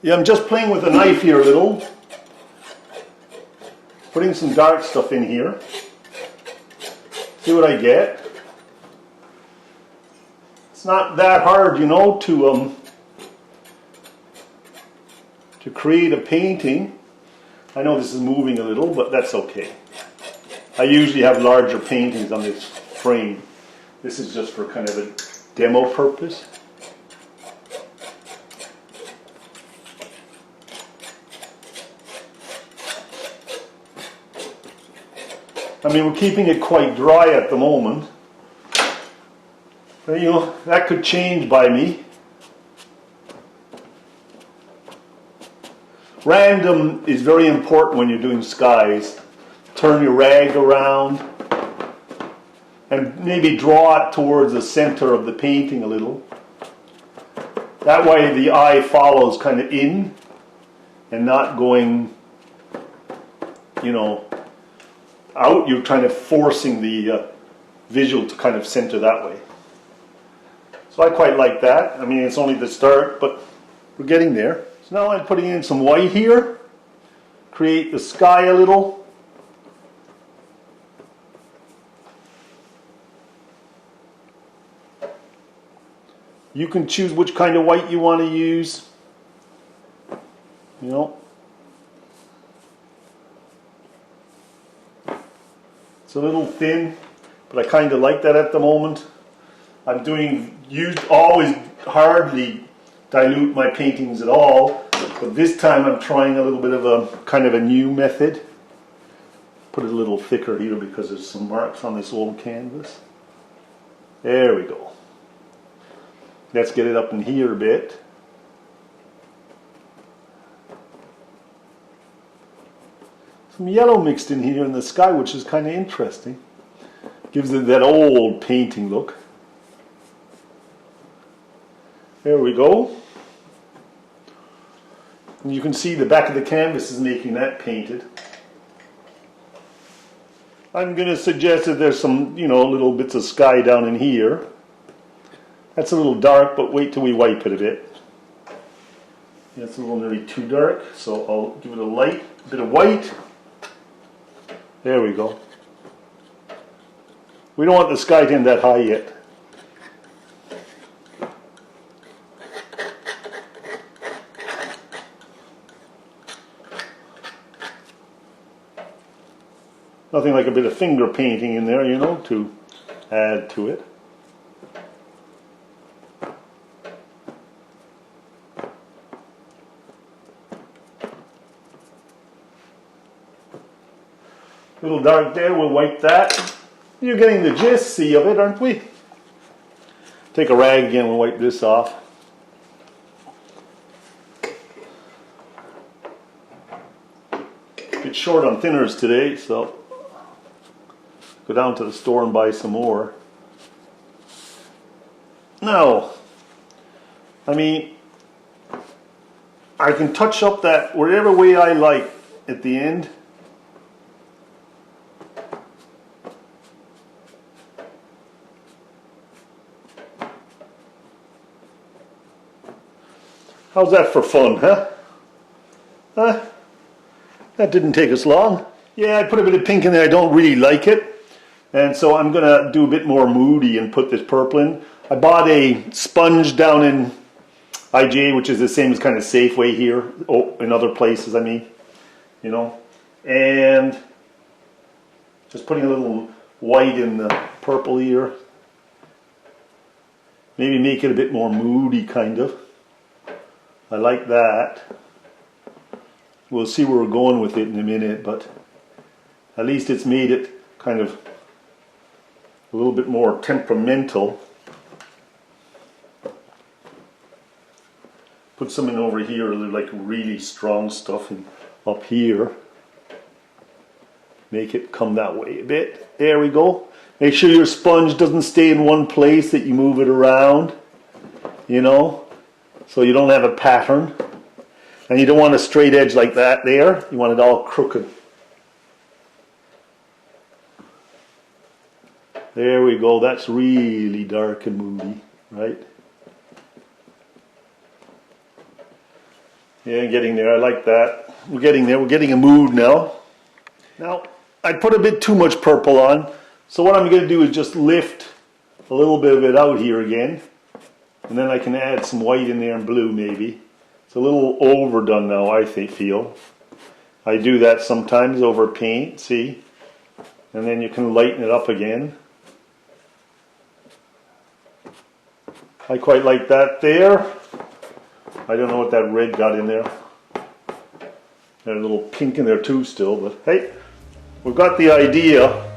Yeah, I'm just playing with the knife here a little. Putting some dark stuff in here. See what I get. It's not that hard, you know, to create a painting. I know this is moving a little, but that's okay. I usually have larger paintings on this frame. This is just for kind of a demo purpose. I mean, we're keeping it quite dry at the moment. But, you know, that could change by me. Random is very important when you're doing skies. Turn your rag around and maybe draw it towards the center of the painting a little. That way the eye follows kind of in and not going, you know, out. You're kind of forcing the visual to kind of center that way. So I quite like that. I mean, it's only the start, but we're getting there. So now I'm putting in some white here, create the sky a little. You can choose which kind of white you want to use. You know, it's a little thin, but I kind of like that at the moment. I'm always hardly dilute my paintings at all, but this time I'm trying a little bit of a kind of a new method. Put it a little thicker here because there's some marks on this old canvas. There we go. Let's get it up in here a bit. Some yellow mixed in here in the sky, which is kind of interesting. Gives it that old painting look. There we go. And you can see the back of the canvas is making that painted. I'm going to suggest that there's some, you know, little bits of sky down in here. That's a little dark, but wait till we wipe it a bit. That's a little nearly too dark, so I'll give it a light bit of white. There we go. We don't want the sky to end that high yet. Nothing like a bit of finger painting in there, you know, to add to it. A little dark there, we'll wipe that. You're getting the gist, see, of it, aren't we? Take a rag again, we'll wipe this off. A bit short on thinners today, so go down to the store and buy some more. Now, I mean, I can touch up that whatever way I like at the end. How's that for fun, huh? Huh? That didn't take us long. Yeah, I put a bit of pink in there. I don't really like it. And so I'm going to do a bit more moody and put this purple in. I bought a sponge down in IGA, which is the same as kind of Safeway here. Oh, in other places, I mean. You know. And just putting a little white in the purple here. Maybe make it a bit more moody, kind of. I like that. We'll see where we're going with it in a minute, but at least it's made it kind of a little bit more temperamental. Put some in over here, like really strong stuff in, up here. Make it come that way a bit. There we go. Make sure your sponge doesn't stay in one place, that you move it around, you know, so you don't have a pattern. And you don't want a straight edge like that there. You want it all crooked. There we go. That's really dark and moody, right? Yeah, getting there. I like that. We're getting there. We're getting a mood now. Now, I put a bit too much purple on, so what I'm going to do is just lift a little bit of it out here again, and then I can add some white in there and blue maybe. It's a little overdone now, I feel. I do that sometimes over paint, see? And then you can lighten it up again. I quite like that there. I don't know what that red got in there. There's a little pink in there too still, but hey, we've got the idea.